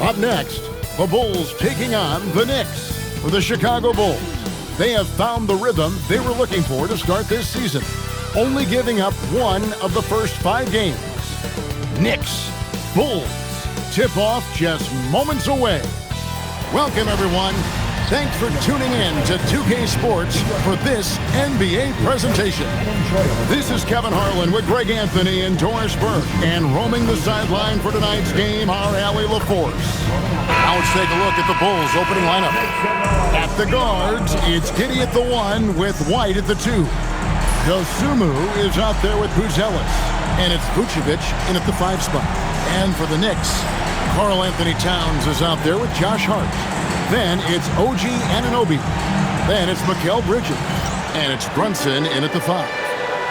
Up next, the Bulls taking on the Knicks. For the Chicago Bulls, they have found the rhythm they were looking for to start this season, only giving up one of the first 5 games. Knicks, Bulls, tip-off just moments away. Welcome, everyone. Thanks for tuning in to 2K Sports for this NBA presentation. This is Kevin Harlan with Greg Anthony and Doris Burke, and roaming the sideline for tonight's game, our Allie LaForce. Now let's take a look at the Bulls' opening lineup. At the guards, it's Giddey at the 1 with White at the 2. Dosunmu is out there with Buzelis, and it's Vucevic in at the 5 spot. And for the Knicks, Karl Anthony Towns is out there with Josh Hart. Then it's OG Anunoby. Then it's Mikal Bridges. And it's Brunson in at the 5.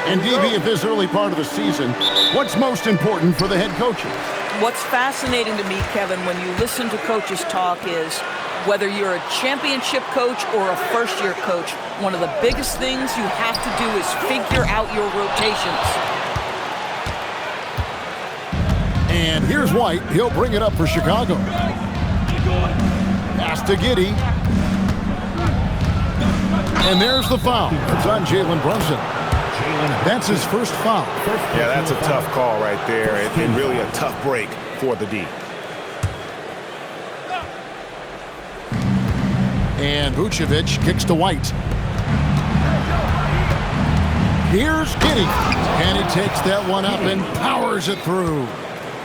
And DB, at this early part of the season, what's most important for the head coaches? What's fascinating to me, Kevin, when you listen to coaches talk is whether you're a championship coach or a first-year coach, one of the biggest things you have to do is figure out your rotations. And here's White. He'll bring it up for Chicago. Pass to Giddey. And there's the foul. It's on Jalen Brunson. That's his first foul. Yeah, that's a tough call right there, and really a tough break for the D. And Vucevic kicks to White. Here's Giddey. And he takes that one up and powers it through.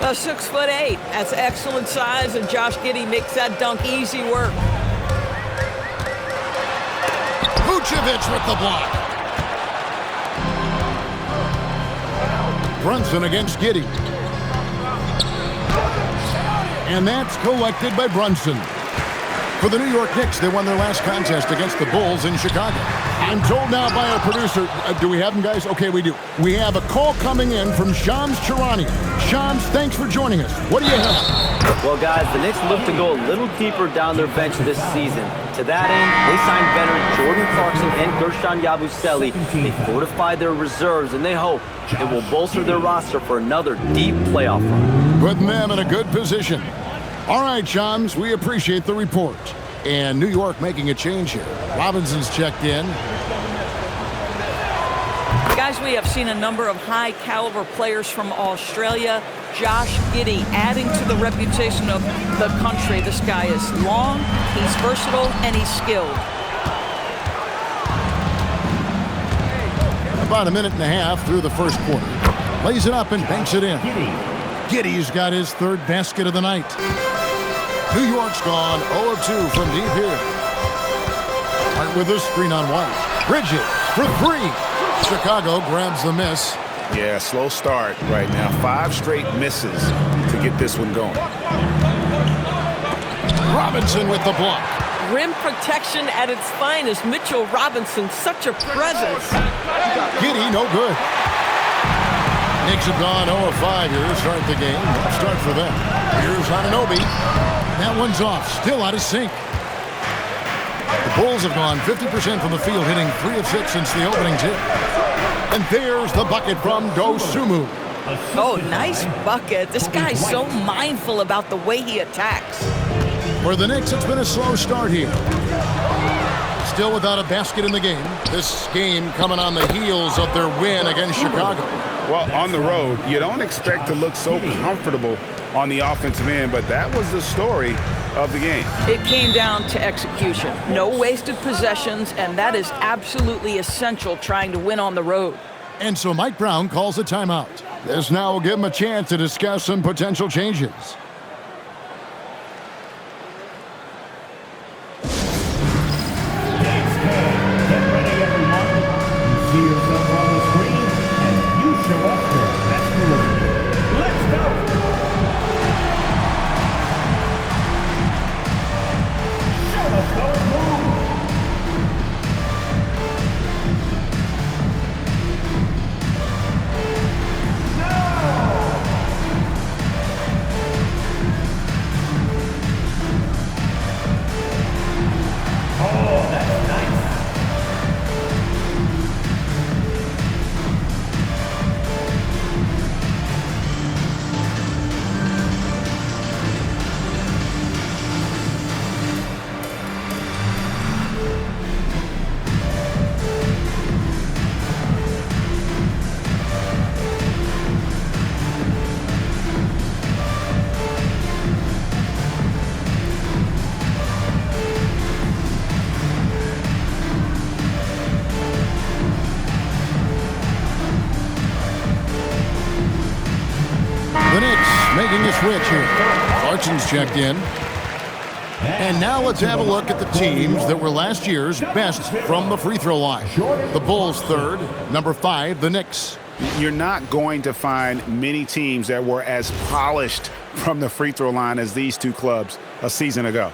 6'8". That's excellent size, and Josh Giddey makes that dunk easy work. Vucevic with the block. Brunson against Giddey. And that's collected by Brunson. For the New York Knicks, they won their last contest against the Bulls in Chicago. I'm told now by our producer, do we have them, guys? Okay, we do. We have a call coming in from Shams Charania. Shams, thanks for joining us. What do you have? Well, guys, the Knicks look to go a little deeper down their bench this season. To that end, they signed veteran Jordan Clarkson and Gershon Yabusele. They fortified their reserves, and they hope it will bolster their roster for another deep playoff run. Putting them in a good position. All right, Shams, we appreciate the report. And New York making a change here. Robinson's checked in. Guys, we have seen a number of high-caliber players from Australia. Josh Giddey adding to the reputation of the country. This guy is long, he's versatile, and he's skilled. About a minute and a half through the first quarter. Lays it up and banks it in. Giddey's got his 3rd basket of the night. New York's gone 0 of 2 from deep here. Right with a screen on White. Bridges for 3. Chicago grabs the miss. Yeah, slow start right now. 5 straight misses to get this one going. Robinson with the block. Rim protection at its finest. Mitchell Robinson, such a presence. Giddey, no good. Knicks have gone 0 of 5 here to start the game. Start for them. Here's Anunoby. That one's off. Still out of sync. The Bulls have gone 50% from the field, hitting 3 of 6 since the opening tip. And there's the bucket from Dosunmu. Oh, nice bucket. This guy's so mindful about the way he attacks. For the Knicks, it's been a slow start here. Still without a basket in the game. This game coming on the heels of their win against Chicago. Well, on the road, you don't expect to look so comfortable on the offensive end, but that was the story of the game. It came down to execution. No wasted possessions, and that is absolutely essential trying to win on the road. And so Mike Brown calls a timeout. This now will give him a chance to discuss some potential changes. switch here. Clarkson's checked in. And now let's have a look at the teams that were last year's best from the free throw line. The Bulls third, number 5, the Knicks. You're not going to find many teams that were as polished from the free throw line as these two clubs a season ago.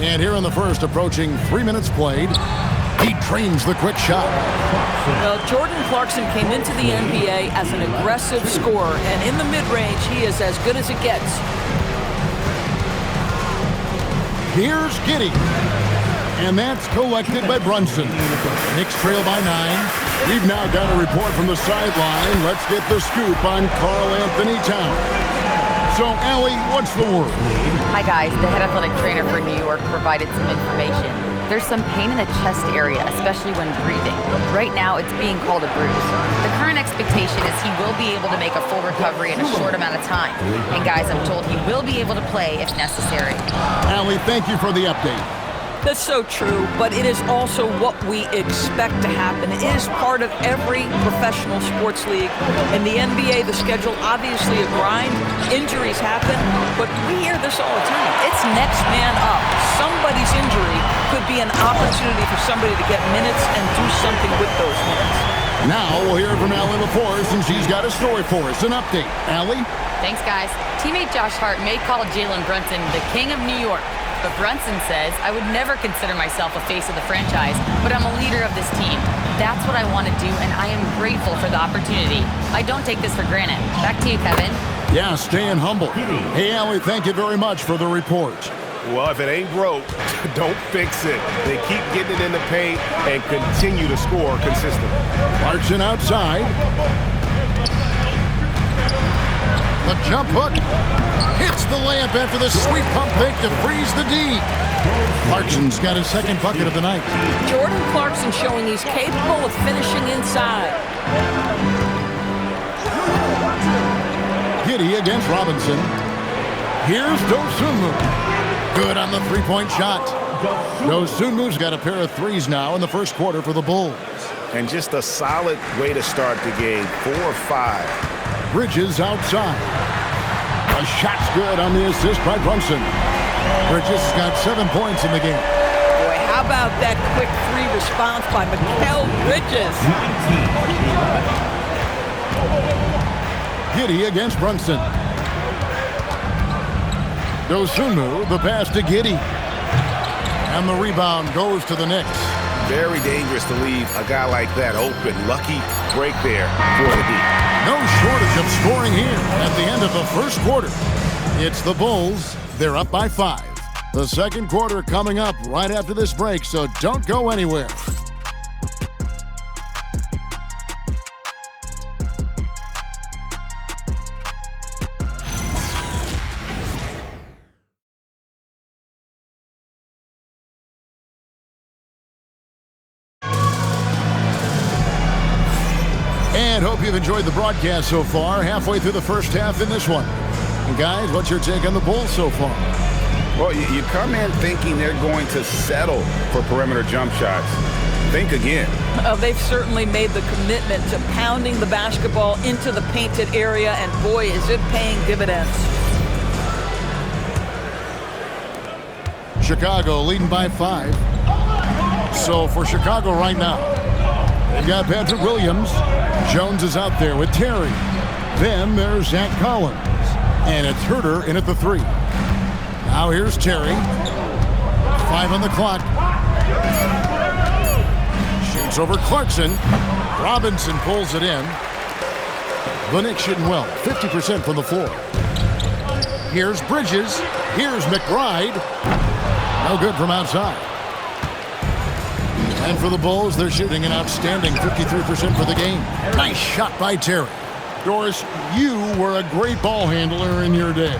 And here in the first, approaching 3 minutes played, he trains the quick shot. Well, Jordan Clarkson came into the NBA as an aggressive scorer, and in the mid-range, he is as good as it gets. Here's Giddey. And that's collected by Brunson. Knicks trail by 9. We've now got a report from the sideline. Let's get the scoop on Karl Anthony Towns. So, Allie, what's the word? Hi, guys. The head athletic trainer for New York provided some information. There's some pain in the chest area, especially when breathing. Right now, it's being called a bruise. The current expectation is he will be able to make a full recovery in a short amount of time. And, guys, I'm told he will be able to play if necessary. Allie, thank you for the update. That's so true, but it is also what we expect to happen. It is part of every professional sports league. In the NBA, the schedule, obviously a grind. Injuries happen, but we hear this all the time. It's next man up. Somebody's injury could be an opportunity for somebody to get minutes and do something with those minutes. Now we'll hear from Allie LaForce, and she's got a story for us. An update. Allie? Thanks, guys. Teammate Josh Hart may call Jalen Brunson the king of New York. But Brunson says, I would never consider myself a face of the franchise, but I'm a leader of this team. That's what I want to do, and I am grateful for the opportunity. I don't take this for granted. Back to you, Kevin. Yeah, staying humble. Hey, Allie, thank you very much for the report. Well, if it ain't broke, don't fix it. They keep getting it in the paint and continue to score consistently. Clarkson outside. The jump hook hits the layup after the sweet pump fake to freeze the D. Clarkson's got his second bucket of the night. Jordan Clarkson showing he's capable of finishing inside. Giddey against Robinson. Here's Dosunmu. Good on the three-point shot. Dosunmu's got a pair of threes now in the first quarter for the Bulls. And just a solid way to start the game. 4 or 5. Bridges outside. A shot's good on the assist by Brunson. Bridges got 7 points in the game. Boy, how about that quick three response by Mikal Bridges? Giddey against Brunson. Dosunmu, the pass to Giddey. And the rebound goes to the Knicks. Very dangerous to leave a guy like that open. Lucky break there for the D. No shortage of scoring here at the end of the first quarter. It's the Bulls. They're up by 5. The second quarter coming up right after this break, so don't go anywhere. And hope you've enjoyed the broadcast so far. Halfway through the first half in this one. And guys, what's your take on the Bulls so far? Well, you come in thinking they're going to settle for perimeter jump shots. Think again. They've certainly made the commitment to pounding the basketball into the painted area, and boy, is it paying dividends. Chicago leading by 5. So for Chicago right now, they've got Patrick Williams. Jones is out there with Terry. Then there's Zach Collins. And it's Herter in at the 3. Now here's Terry. 5 on the clock. Shoots over Clarkson. Robinson pulls it in. The Knicks shooting well. 50% from the floor. Here's Bridges. Here's McBride. No good from outside. And for the Bulls, they're shooting an outstanding 53% for the game. Nice shot by Terry. Doris, you were a great ball handler in your day.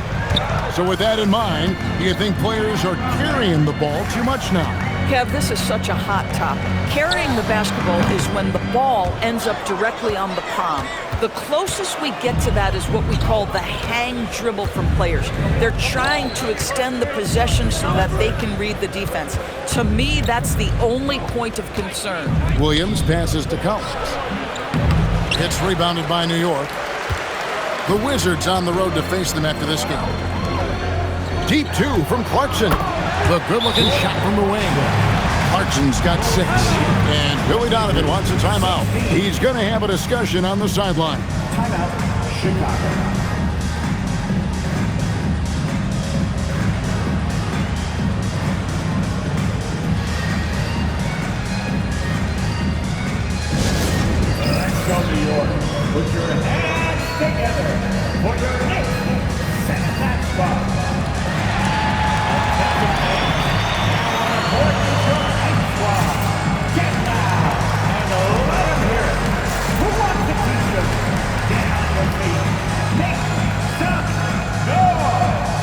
So with that in mind, do you think players are carrying the ball too much now? Kev, this is such a hot topic. Carrying the basketball is when the ball ends up directly on the palm. The closest we get to that is what we call the hang dribble from players. They're trying to extend the possession so that they can read the defense. To me, that's the only point of concern. Williams passes to Collins. It's rebounded by New York. The Wizards on the road to face them after this game. Deep 2 from Clarkson. The good-looking shot from the wing. Clarkson's got 6. And Billy Donovan wants a timeout. He's going to have a discussion on the sideline. Timeout, Chicago. Go New York. Put your hands together for your Knicks. Set that spot. Now report to your Knicks squad. Get loud and let them hear it. Who wants the t-shirt? Get on your feet. Make some noise.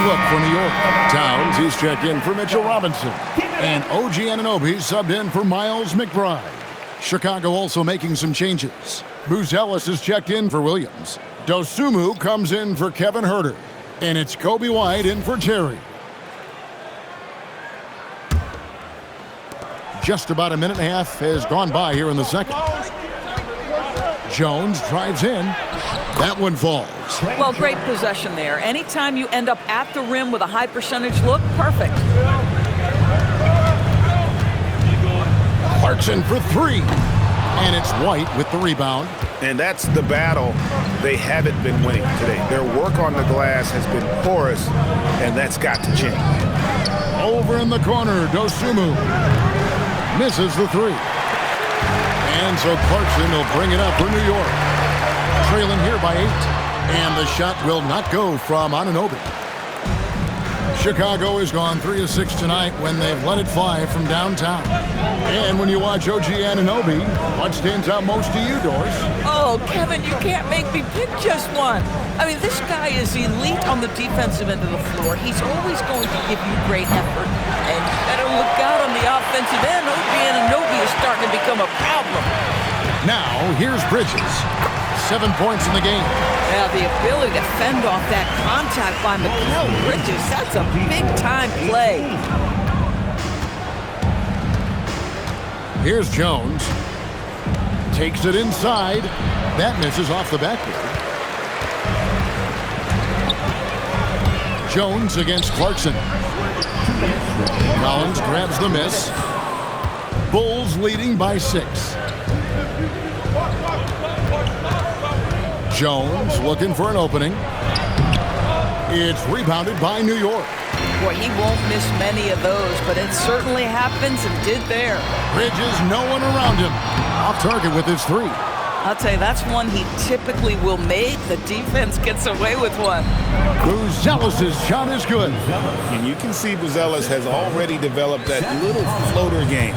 Look for New York. Towns, he's checked in for Mitchell Robinson. And OG Anunoby subbed in for Miles McBride. Chicago also making some changes. Bruce Ellis is checked in for Williams. Dosunmu comes in for Kevin Huerter. And it's Kobe White in for Terry. Just about a minute and a half has gone by here in the second. Jones drives in. That one falls. Well, great possession there. Anytime you end up at the rim with a high percentage look, perfect. Clarkson for 3. And it's White with the rebound. And that's the battle they haven't been winning today. Their work on the glass has been porous, and that's got to change. Over in the corner, Dosunmu misses the 3. And so Clarkson will bring it up for New York. Trailing here by 8. And the shot will not go from Anunoby. Chicago has gone 3 of 6 tonight when they've let it fly from downtown. And when you watch OG Anunoby, what stands out most to you, Doris? Oh, Kevin, you can't make me pick just one. I mean, this guy is elite on the defensive end of the floor. He's always going to give you great effort. And you better look out on the offensive end. OG Anunoby is starting to become a problem. Now, here's Bridges. 7 points in the game. Yeah, the ability to fend off that contact by Mikal Bridges, that's a big-time play. Here's Jones. Takes it inside. That misses off the backboard. Jones against Clarkson. Collins grabs the miss. Bulls leading by 6. Jones looking for an opening. It's rebounded by New York. Boy, he won't miss many of those, but it certainly happens and did there. Bridges, no one around him. Off target with his 3. I'll tell you, that's one he typically will make. The defense gets away with one. Buzelis' shot is good. And you can see Buzelis has already developed that little floater game.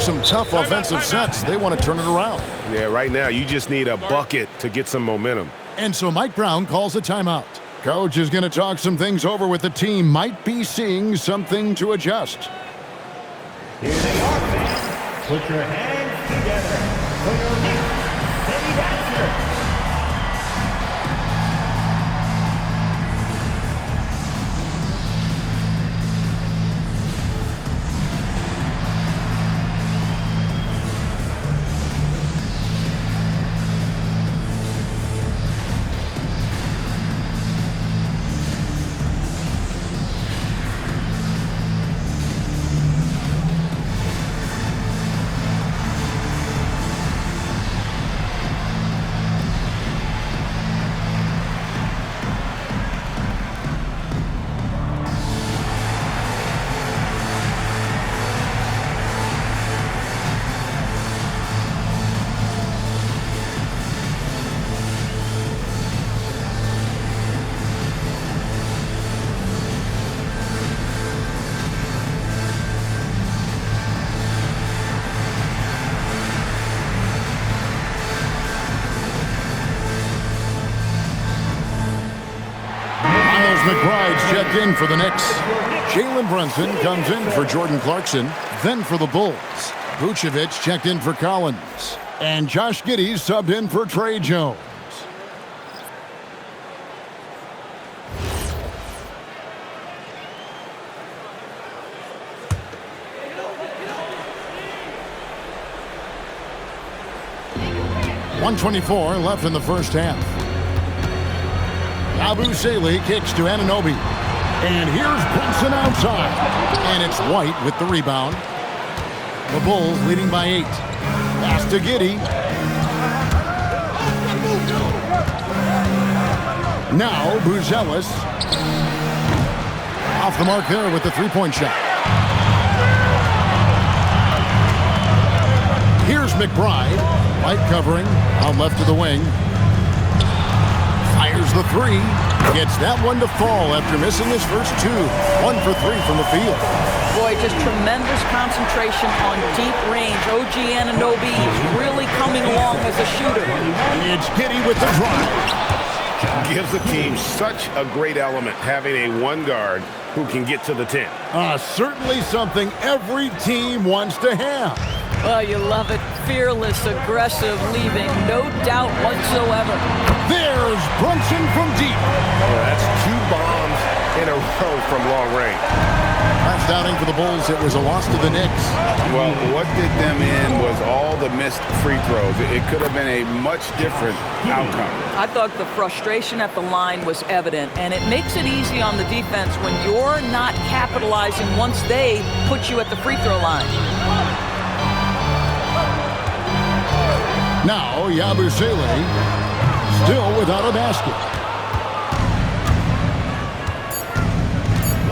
Some tough offensive sets. They want to turn it around. Yeah, right now you just need a bucket to get some momentum. And so Mike Brown calls a timeout. Coach is going to talk some things over with the team. Might be seeing something to adjust. Here they are, fans. Put your hands together for your Knicks City Dancer. McBride's checked in for the Knicks. Jalen Brunson comes in for Jordan Clarkson. Then for the Bulls, Vucevic checked in for Collins. And Josh Giddey subbed in for Trey Jones. .124 left in the first half. Yabusele kicks to Anunoby. And here's Brunson outside. And it's White with the rebound. The Bulls leading by 8. Pass to Giddey. Now Buzelis. Off the mark there with the three-point shot. Here's McBride. White covering, out left to the wing. Fires the three. Gets that one to fall after missing his first 2. 1 for 3 from the field. Boy, just tremendous concentration on deep range. OG Anunoby is really coming along as a shooter. It's Giddey with the drive. Gives the team such a great element having a one guard who can get to the 10. Certainly something every team wants to have. Well, you love it. Fearless, aggressive, leaving no doubt whatsoever. There's Brunson from deep. Well, that's 2 bombs in a row from long range. Last outing for the Bulls, it was a loss to the Knicks. Well, what did them in was all the missed free throws. It could have been a much different outcome. I thought the frustration at the line was evident, and it makes it easy on the defense when you're not capitalizing once they put you at the free throw line. Now, Yabusele still without a basket.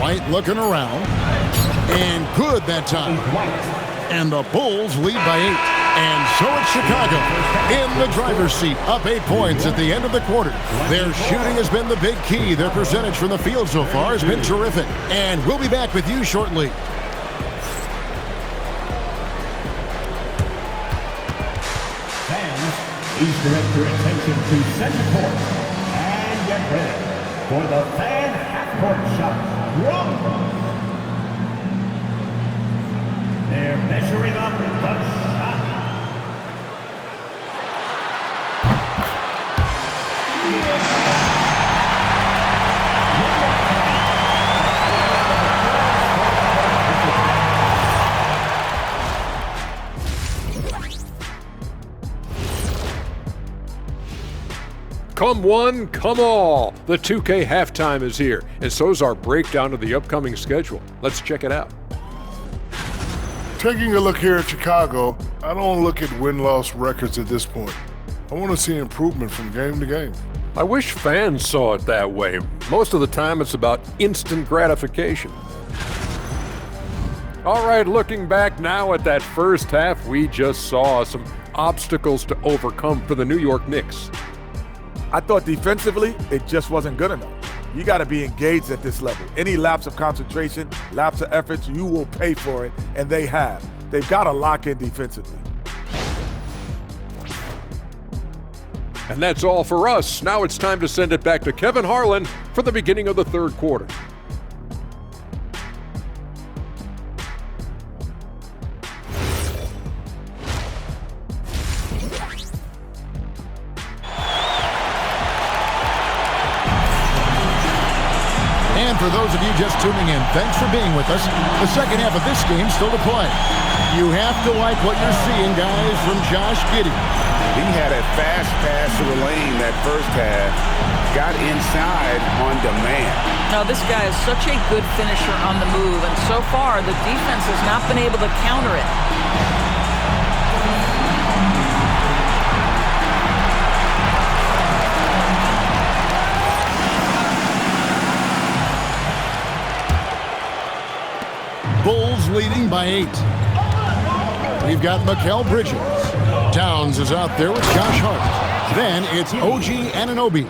White looking around. And good that time. And the Bulls lead by 8. And so it's Chicago in the driver's seat, up 8 points at the end of the quarter. Their shooting has been the big key. Their percentage from the field so far has been terrific. And we'll be back with you shortly. Please direct your attention to center court and get ready for the fan half-court shot. Wrong. They're measuring up the shot. Come one, come all. The 2K halftime is here, and so is our breakdown of the upcoming schedule. Let's check it out. Taking a look here at Chicago, I don't look at win-loss records at this point. I want to see improvement from game to game. I wish fans saw it that way. Most of the time it's about instant gratification. All right, looking back now at that first half, we just saw some obstacles to overcome for the New York Knicks. I thought defensively, it just wasn't good enough. You got to be engaged at this level. Any lapse of concentration, lapse of efforts, you will pay for it, and they have. They've got to lock in defensively. And that's all for us. Now it's time to send it back to Kevin Harlan for the beginning of the third quarter. And for those of you just tuning in, thanks for being with us. The second half of this game still to play. You have to like what you're seeing, guys, from Josh Giddey. He had a fast pass to the lane that first half, got inside on demand. Now, this guy is such a good finisher on the move, and so far the defense has not been able to counter it. Bulls leading by 8. We've got Mikal Bridges. Towns is out there with Josh Hart. Then it's OG Anunoby.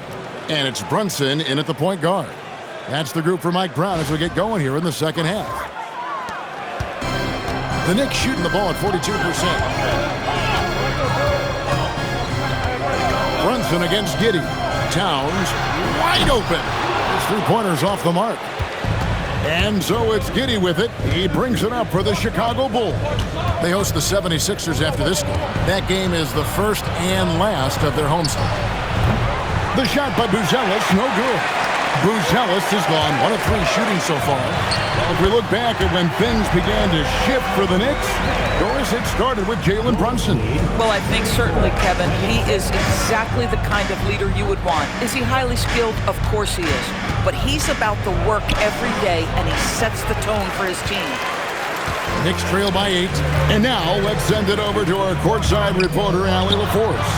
And it's Brunson in at the point guard. That's the group for Mike Brown as we get going here in the second half. The Knicks shooting the ball at 42%. Brunson against Giddey. Towns wide open. three-pointers off the mark. And so it's Giddey with it. He brings it up for the Chicago Bulls. They host the 76ers after this game. That game is the first and last of their homestand. The shot by Buzelis, no good. Buzelis has gone 1 of 3 shooting so far. Well, if we look back at when things began to shift for the Knicks, Doris, it started with Jalen Brunson. Well, I think certainly, Kevin, he is exactly the kind of leader you would want. Is he highly skilled? Of course he is. But he's about the work every day, and he sets the tone for his team. Knicks trail by 8. And now let's send it over to our courtside reporter, Allie LaForce.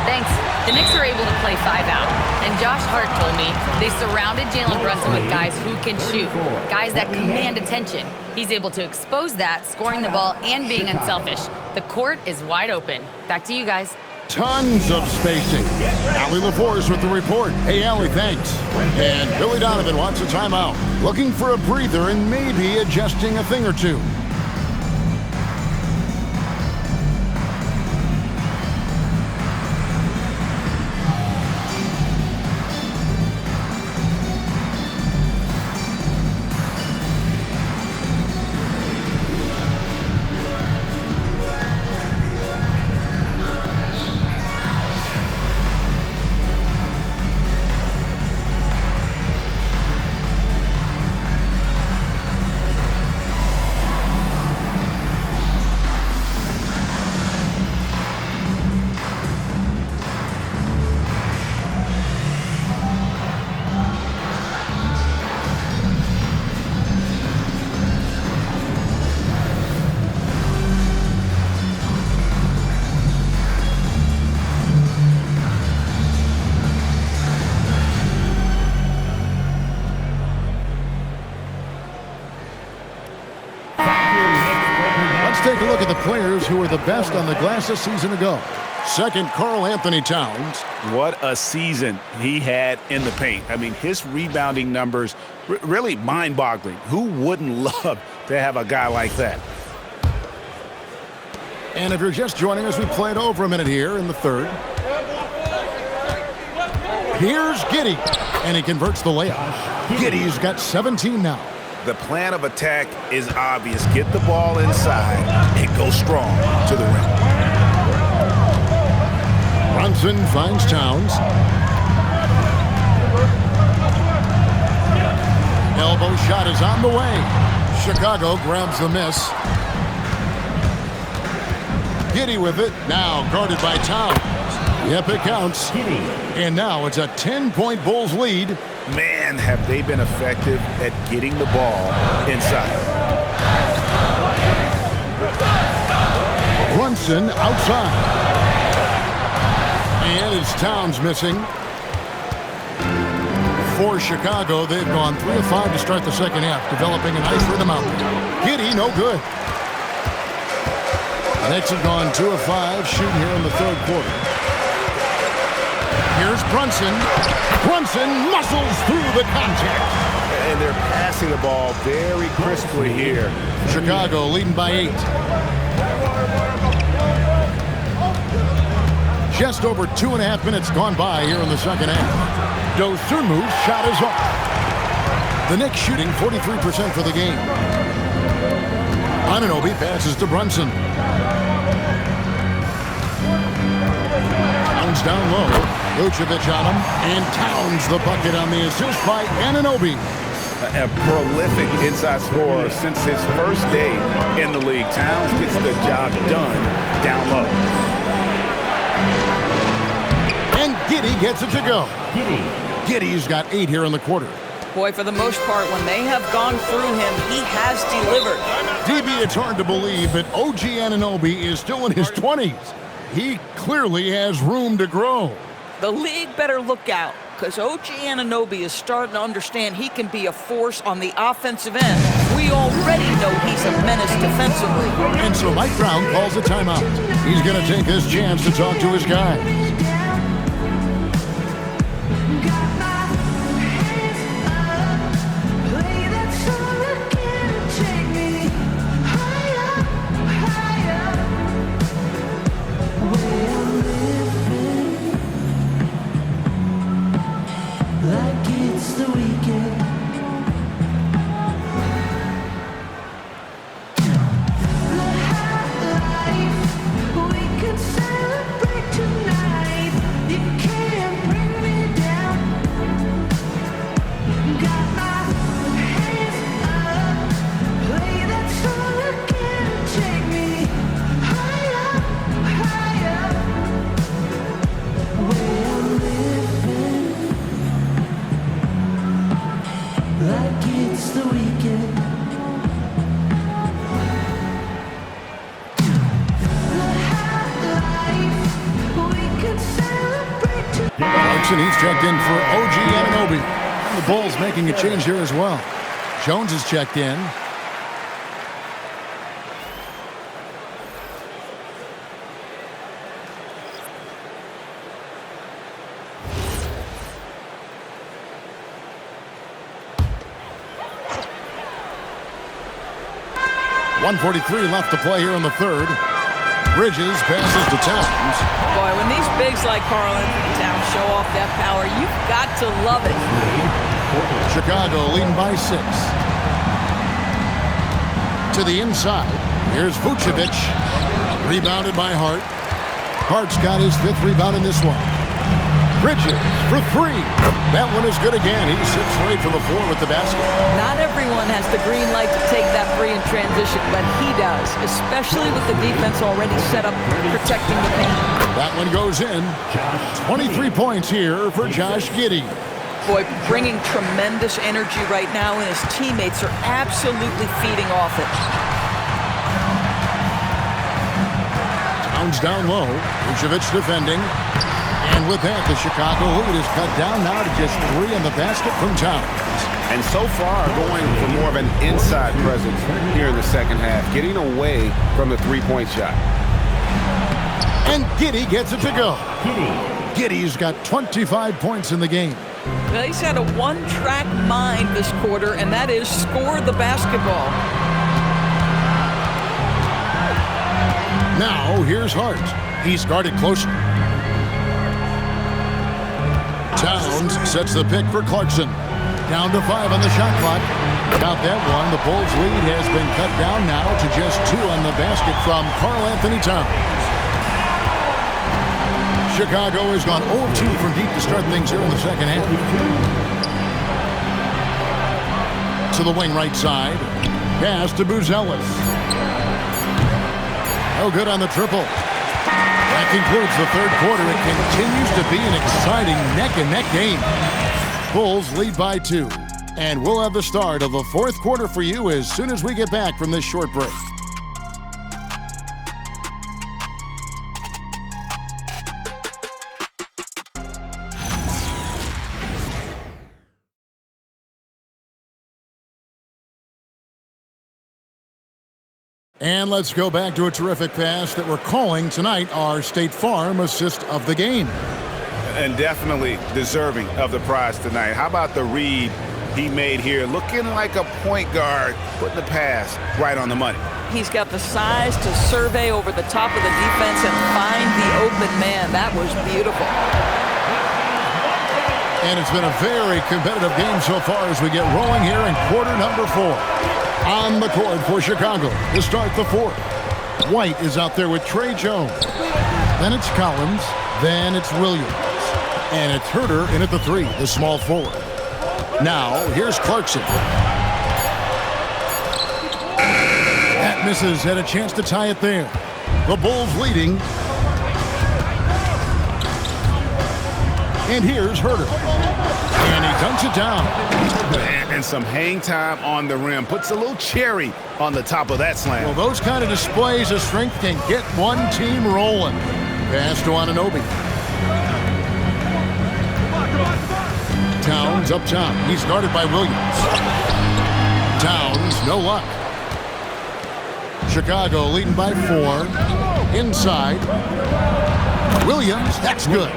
Thanks. The Knicks are able to play 5 out. And Josh Hart told me they surrounded Jalen Brunson with guys who can shoot, guys that command attention. He's able to expose that, scoring the ball and being unselfish. The court is wide open. Back to you guys. Tons of spacing. Allie LaForce with the report. Hey, Allie, thanks. And Billy Donovan wants a timeout. Looking for a breather and maybe adjusting a thing or two. Take a look at the players who were the best on the glass a season ago. Second, Karl Anthony Towns. What a season he had in the paint. I mean, his rebounding numbers, really mind-boggling. Who wouldn't love to have a guy like that? And if you're just joining us, we played over a minute here in the third. Here's Giddey, and he converts the layup. Giddey's got 17 now. The plan of attack is obvious. Get the ball inside and go strong to the rim. Brunson finds Towns. Elbow shot is on the way. Chicago grabs the miss. Giddey with it. Now guarded by Towns. Yep, it counts. And now it's a 10-point Bulls lead. Man, have they been effective at getting the ball inside. Brunson outside. And it's Towns missing. For Chicago, they've gone 3 of 5 to start the second half, developing a nice rhythm out there. Giddey, no good. The Knicks have gone 2 of 5 shooting here in the third quarter. Here's Brunson. Brunson muscles through the contact. And they're passing the ball very crisply here. Chicago leading by 8. Just over 2.5 minutes gone by here in the second half. Dosunmu's shot is off. The Knicks shooting 43% for the game. Anunoby passes to Brunson. Towns down low. Vucevic on him, and Towns the bucket on the assist by Anunoby. A prolific inside scorer since his first day in the league. Towns gets the job done down low. And Giddey gets it to go. Giddey's got 8 here in the quarter. Boy, for the most part, when they have gone through him, he has delivered. DB, it's hard to believe, but OG Anunoby is still in his 20s. He clearly has room to grow. The league better look out, because OG Anunoby is starting to understand he can be a force on the offensive end. We already know he's a menace defensively. And so Mike Brown calls a timeout. He's going to take his chance to talk to his guys. Like it's the weekend. face the weekend. Clarkson, he's checked in for OG Anunoby. And the Bulls making a change here as well. Jones is checked in. .143 left to play here in the third. Bridges passes to Towns. Boy, when these bigs like Karl Anthony Towns show off that power, you've got to love it. Chicago leading by 6. To the inside. Here's Vucevic. Rebounded by Hart. Hart's got his 5th rebound in this one. Bridges for 3. That one is good again. He sits right from the floor with the basket. Not everyone has the green light to take that 3 in transition, but he does, especially with the defense already set up protecting the paint. That one goes in. 23 points here for Josh Giddey. Boy, bringing tremendous energy right now, and his teammates are absolutely feeding off it. Towns down low. Vucevic defending. And with that, the Chicago lead is cut down now to just 3 in the basket from Towns. And so far, going for more of an inside presence here in the second half, getting away from the three-point shot. And Giddey gets it to go. Giddey's got 25 points in the game. Well, he's had a one-track mind this quarter, and that is score the basketball. Now, here's Hart. He's guarded closer. Towns sets the pick for Clarkson. Down to 5 on the shot clock. About that one, the Bulls' lead has been cut down now to just 2 on the basket from Karl Anthony Towns. Chicago has gone 0-2 from deep to start things here in the second half. To the wing right side. Pass to Buzelis. No good on the triple. That concludes the third quarter. It continues to be an exciting neck-and-neck game. Bulls lead by 2. And we'll have the start of the fourth quarter for you as soon as we get back from this short break. And let's go back to a terrific pass that we're calling tonight our State Farm assist of the game. And definitely deserving of the prize tonight. How about the read he made here? Looking like a point guard, putting the pass right on the money. He's got the size to survey over the top of the defense and find the open man. That was beautiful. And it's been a very competitive game so far as we get rolling here in quarter number 4. On the court for Chicago to start the fourth. White is out there with Trey Jones. Then it's Collins. Then it's Williams. And it's Herter in at the 3, the small forward. Now, here's Clarkson. That misses, had a chance to tie it there. The Bulls leading. And here's Herter. And he dunks it down. And some hang time on the rim. Puts a little cherry on the top of that slam. Well, those kind of displays of strength can get one team rolling. Pass to Anunoby. Towns up top. He's guarded by Williams. Towns, no luck. Chicago leading by 4. Inside. Williams, that's good.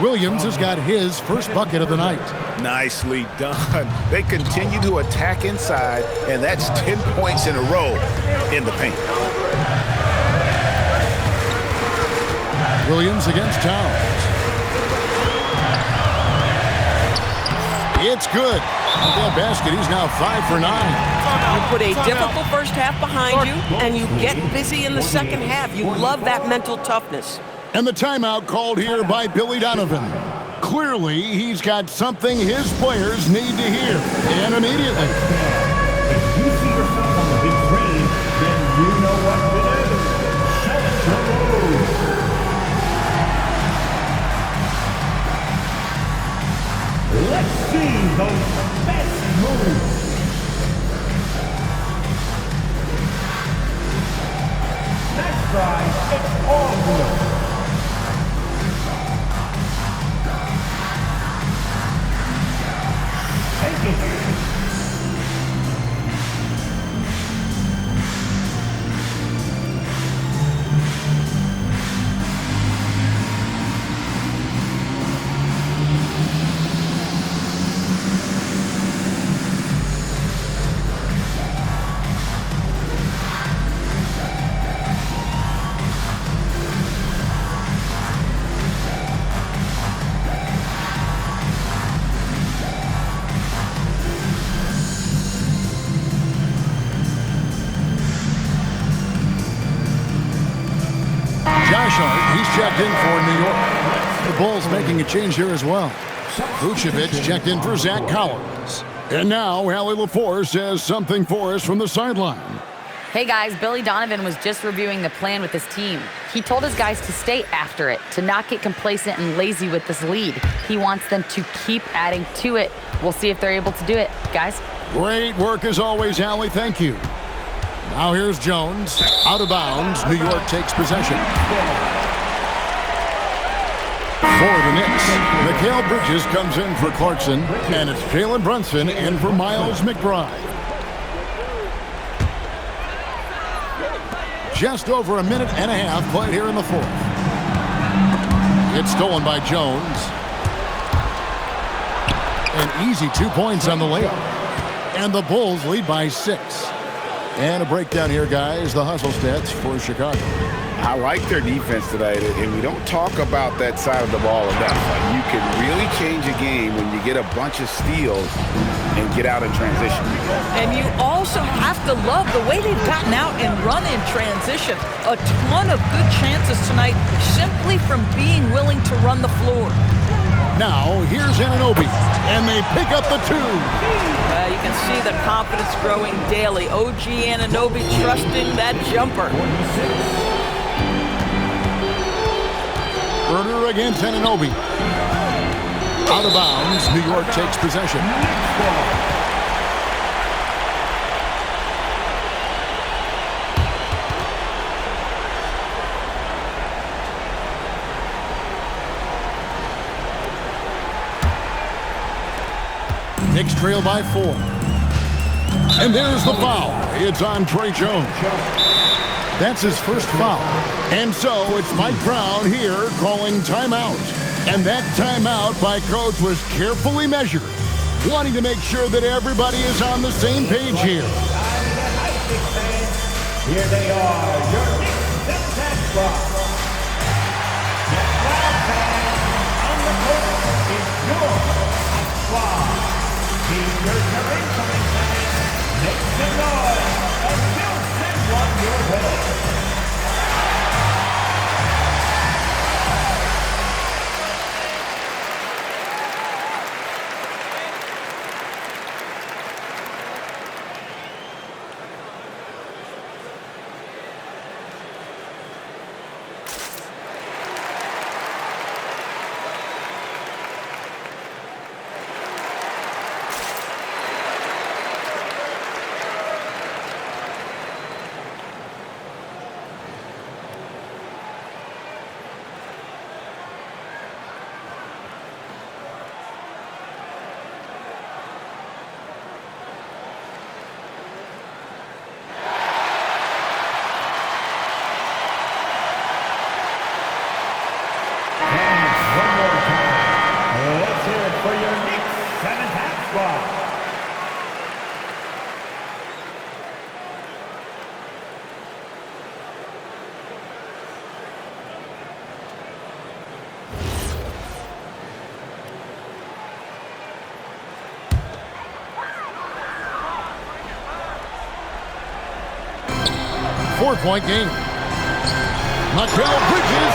Williams has got his first bucket of the night. Nicely done. They continue to attack inside, and that's 10 points in a row in the paint. Williams against Towns. It's good. With that basket, he's now 5 for 9. You put a difficult first half behind you, and you get busy in the second half. You love that mental toughness. And the timeout called here by Billy Donovan. Clearly, he's got something his players need to hear, and immediately. If you see yourself on the big screen, then you know what to do. Set the rules. Let's see those best moves. drive, it's all good. Take it. He's checked in for New York. The Bulls making a change here as well. Vucevic checked in for Zach Collins. And now Allie LaForce has something for us from the sideline. Hey guys, Billy Donovan was just reviewing the plan with his team. He told his guys to stay after it, to not get complacent and lazy with this lead. He wants them to keep adding to it. We'll see if they're able to do it, guys. Great work as always, Allie. Thank you. Now here's Jones. Out of bounds. New York takes possession. For the Knicks, Mikal Bridges comes in for Clarkson, and it's Jalen Brunson in for Miles McBride. Just over a minute and a half played here in the fourth. It's stolen by Jones. An easy 2 points on the layup. And the Bulls lead by 6. And a breakdown here, guys. The hustle stats for Chicago. I like their defense tonight, and we don't talk about that side of the ball enough. You can really change a game when you get a bunch of steals and get out in transition. And you also have to love the way they've gotten out and run in transition. A ton of good chances tonight simply from being willing to run the floor. Now, here's Anunoby, and they pick up the 2. You can see the confidence growing daily. OG Anunoby trusting that jumper. Burner against Anunoby. Out of bounds, New York takes possession. Knicks trail by 4. And there's the foul. It's on Trey Jones. That's his first foul. And so it's Mike Brown here calling timeout. And that timeout by Coach was carefully measured, wanting to make sure that everybody is on the same page here. Here they are, your Knicks and squad. On the court is your squad. Keep your incoming fans. Make some noise and we'll send one your way. For your Knicks 7-half squad. Four-point game. Mikal Bridges,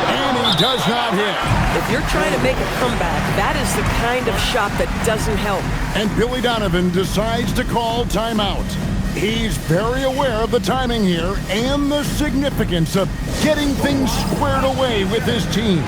and he does not hit. If you're trying to make a comeback, that is the kind of shot that doesn't help. And Billy Donovan decides to call timeout. He's very aware of the timing here and the significance of getting things squared away with his team.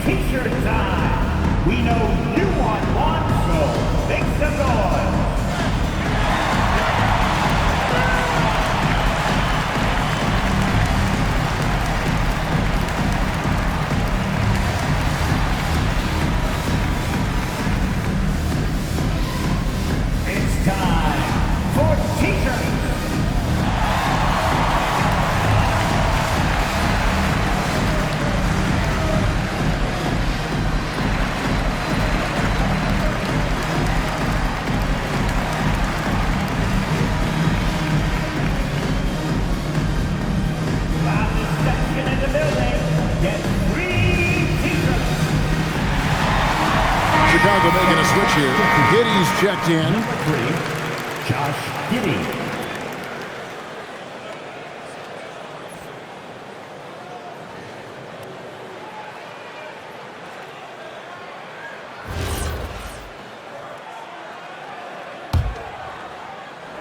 t-shirt time. We know you want one, so make some noise. It's time for t-shirts. Chicago making a switch here. Giddey's checked in. Josh Giddey.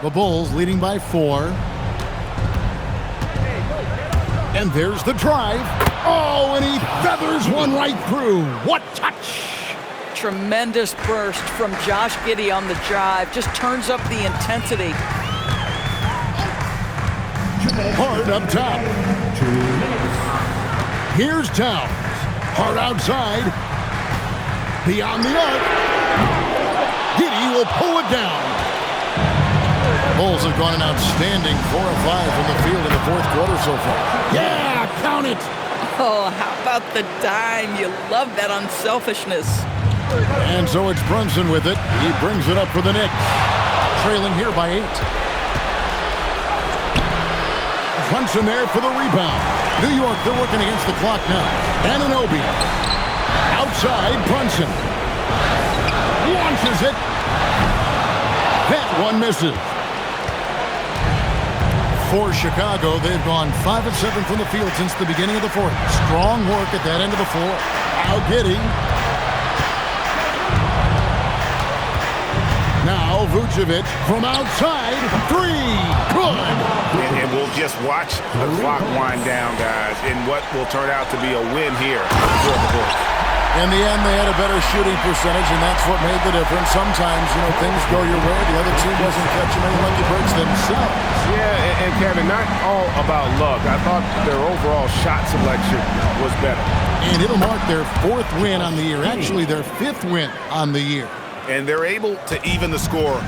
The Bulls leading by 4. And there's the drive. Oh, and he feathers one right through. What touch! Tremendous burst from Josh Giddey on the drive. Just turns up the intensity. Hard up top. Here's Towns. Hard outside. Beyond the arc. Giddey will pull it down. Bulls have gone an outstanding 4 of 5 from the field in the fourth quarter so far. Yeah, count it. Oh, how about the dime? You love that unselfishness. And so it's Brunson with it. He brings it up for the Knicks. Trailing here by 8. Brunson there for the rebound. New York, they're working against the clock now. Anunoby. Outside, Brunson. Launches it. That one misses. For Chicago, they've gone 5 of 7 from the field since the beginning of the fourth. Strong work at that end of the floor. Now Giddey. Now Vucevic from outside. 3. Good. And we'll just watch the clock wind down, guys, in what will turn out to be a win here for the Bulls. In the end, they had a better shooting percentage, and that's what made the difference. Sometimes, things go your way. The other team wasn't catching any lucky breaks themselves. Yeah, and Kevin, not all about luck. I thought their overall shot selection was better. And it'll mark their 4th win on the year. Actually, their 5th win on the year. And they're able to even the score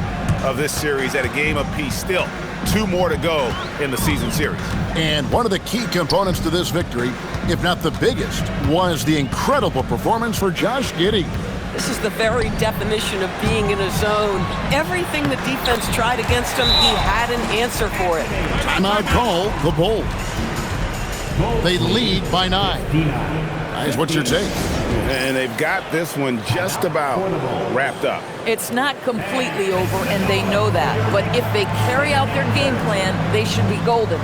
of this series at a game apiece still. 2 more to go in the season series. And one of the key components to this victory, if not the biggest, was the incredible performance for Josh Giddey. This is the very definition of being in a zone. Everything the defense tried against him, he had an answer for it. Timeout call, the Bulls. They lead by 9. Guys, what's your take? And they've got this one just about wrapped up. It's not completely over, and they know that. But if they carry out their game plan, they should be golden.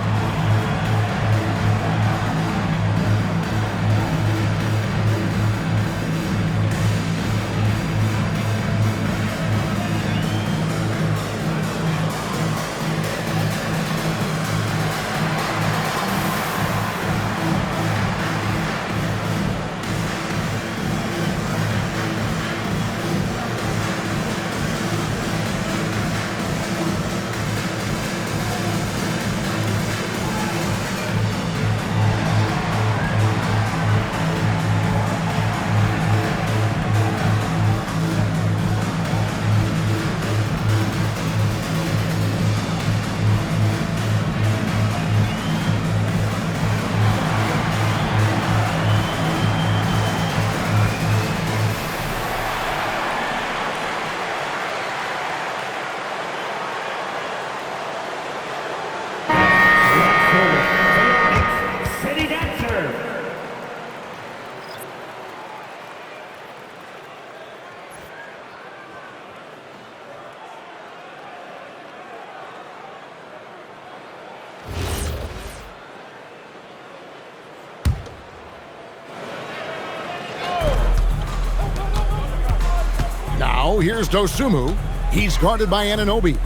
Now, here's Dosunmu. He's guarded by Anunoby.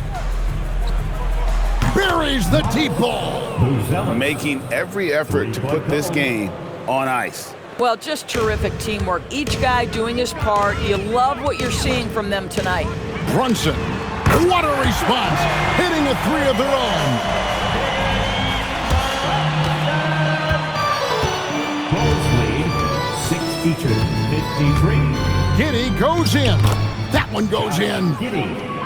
Buries the deep ball. Making every effort to put this game on ice. Well, just terrific teamwork. Each guy doing his part. You love what you're seeing from them tonight. Brunson, what a response, hitting a three of their own. Bulls lead 62-53. Giddey goes in. That one goes in. Giddey.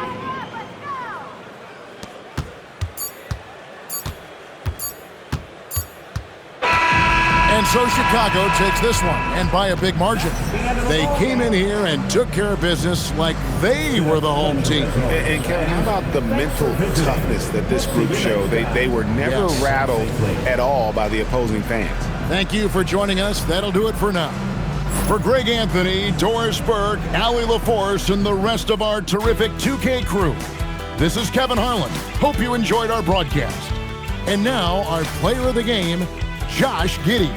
And so Chicago takes this one, and by a big margin. They came in here and took care of business like they were the home team. And Kevin, how about the mental toughness that this group showed? They were never rattled at all by the opposing fans. Thank you for joining us. That'll do it for now. For Greg Anthony, Doris Burke, Allie LaForce, and the rest of our terrific 2K crew, this is Kevin Harlan. Hope you enjoyed our broadcast. And now, our player of the game, Josh Giddey.